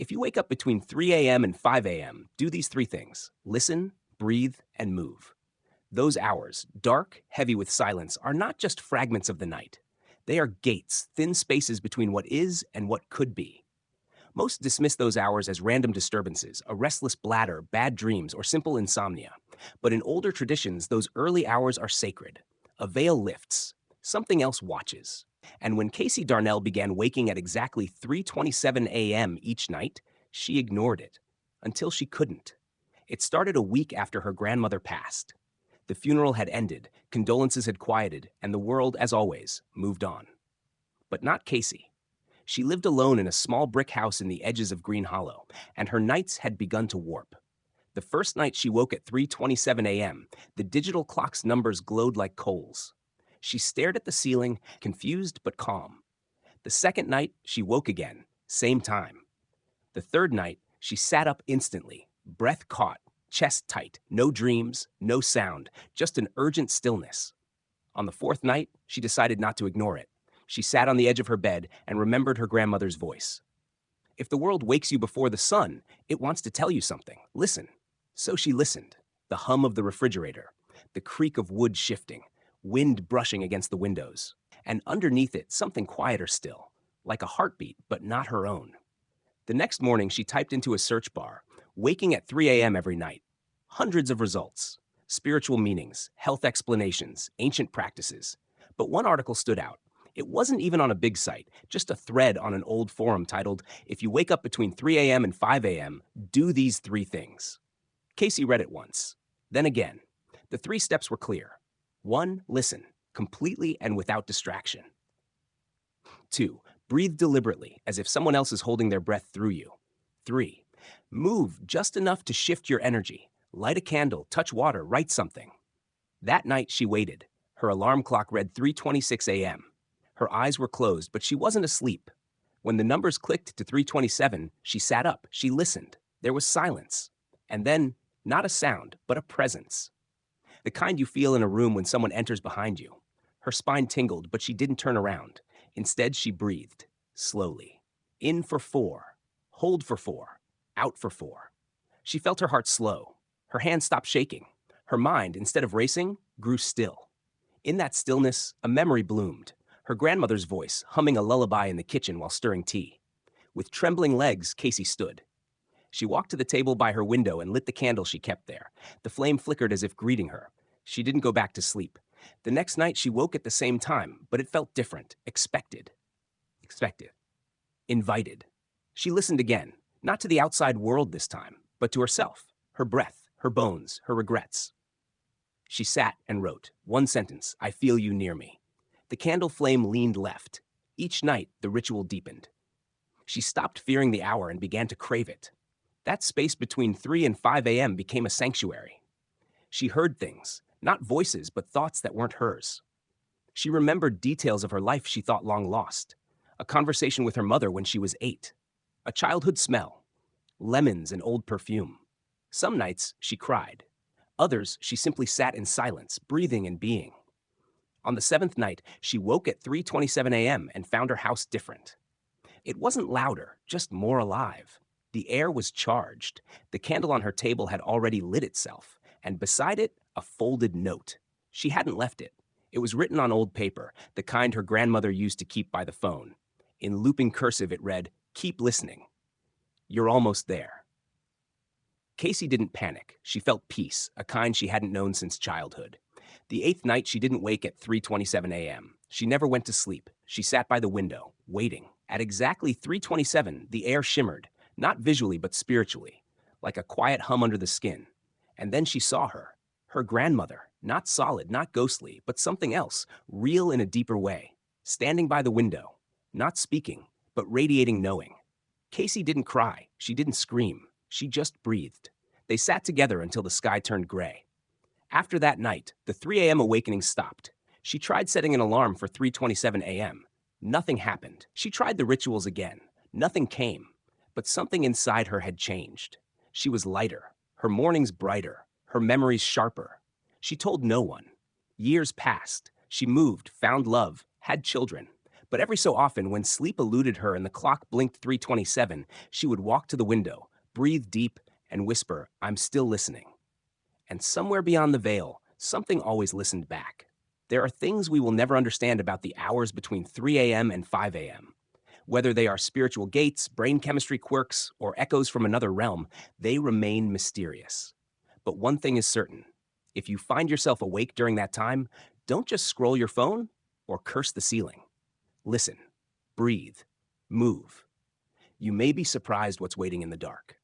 If you wake up between 3 a.m. and 5 a.m., do these three things: listen, breathe, and move. Those hours, dark, heavy with silence, are not just fragments of the night. They are gates, thin spaces between what is and what could be. Most dismiss those hours as random disturbances, a restless bladder, bad dreams, or simple insomnia. But in older traditions, those early hours are sacred. A veil lifts. Something else watches. And when Casey Darnell began waking at exactly 3:27 a.m. each night, she ignored it. Until she couldn't. It started a week after her grandmother passed. The funeral had ended, condolences had quieted, and the world, as always, moved on. But not Casey. She lived alone in a small brick house in the edges of Green Hollow, and her nights had begun to warp. The first night she woke at 3:27 a.m., the digital clock's numbers glowed like coals. She stared at the ceiling, confused but calm. The second night, she woke again, same time. The third night, she sat up instantly, breath caught, chest tight, no dreams, no sound, just an urgent stillness. On the fourth night, she decided not to ignore it. She sat on the edge of her bed and remembered her grandmother's voice. If the world wakes you before the sun, it wants to tell you something. Listen. So she listened. The hum of the refrigerator, the creak of wood shifting, wind brushing against the windows, and underneath it, something quieter still, like a heartbeat, but not her own. The next morning, she typed into a search bar, waking at 3 a.m. every night. Hundreds of results, spiritual meanings, health explanations, ancient practices. But one article stood out. It wasn't even on a big site, just a thread on an old forum titled, "If you wake up between 3 a.m. and 5 a.m., do these three things." Casey read it once, then again. The three steps were clear. 1. Listen, completely and without distraction. 2. Breathe deliberately, as if someone else is holding their breath through you. 3. Move just enough to shift your energy. Light a candle, touch water, write something. That night, she waited. Her alarm clock read 3:26 a.m. Her eyes were closed, but she wasn't asleep. When the numbers clicked to 3:27, she sat up, she listened. There was silence. And then, not a sound, but a presence. The kind you feel in a room when someone enters behind you. Her spine tingled, but she didn't turn around. Instead, she breathed, slowly. In for 4, hold for 4, out for 4. She felt her heart slow. Her hands stopped shaking. Her mind, instead of racing, grew still. In that stillness, a memory bloomed. Her grandmother's voice, humming a lullaby in the kitchen while stirring tea. With trembling legs, Casey stood. She walked to the table by her window and lit the candle she kept there. The flame flickered as if greeting her. She didn't go back to sleep. The next night, she woke at the same time, but it felt different, expected. Invited. She listened again, not to the outside world this time, but to herself, her breath, her bones, her regrets. She sat and wrote, one sentence, "I feel you near me." The candle flame leaned left. Each night, the ritual deepened. She stopped fearing the hour and began to crave it. That space between 3 and 5 a.m. became a sanctuary. She heard things, not voices, but thoughts that weren't hers. She remembered details of her life she thought long lost. A conversation with her mother when she was 8. A childhood smell. Lemons and old perfume. Some nights, she cried. Others, she simply sat in silence, breathing and being. On the 7th night, she woke at 3:27 a.m. and found her house different. It wasn't louder, just more alive. The air was charged. The candle on her table had already lit itself, and beside it, a folded note. She hadn't left it. It was written on old paper, the kind her grandmother used to keep by the phone. In looping cursive, it read, "Keep listening. You're almost there." Casey didn't panic. She felt peace, a kind she hadn't known since childhood. The 8th night, she didn't wake at 3:27 a.m. She never went to sleep. She sat by the window, waiting. At exactly 3:27, the air shimmered, not visually but spiritually, like a quiet hum under the skin. And then she saw her grandmother, not solid, not ghostly, but something else, real in a deeper way, standing by the window, not speaking, but radiating knowing. Casey didn't cry. She didn't scream. She just breathed. They sat together until the sky turned gray. After that night, the 3 a.m. awakening stopped. She tried setting an alarm for 3:27 a.m. Nothing happened. She tried the rituals again. Nothing came. But something inside her had changed. She was lighter, her mornings brighter, her memories sharper. She told no one. Years passed. She moved, found love, had children. But every so often, when sleep eluded her and the clock blinked 3:27, she would walk to the window, breathe deep, and whisper, "I'm still listening." And somewhere beyond the veil, something always listened back. There are things we will never understand about the hours between 3 a.m. and 5 a.m. Whether they are spiritual gates, brain chemistry quirks, or echoes from another realm, they remain mysterious. But one thing is certain. If you find yourself awake during that time, don't just scroll your phone or curse the ceiling. Listen, breathe, move. You may be surprised what's waiting in the dark.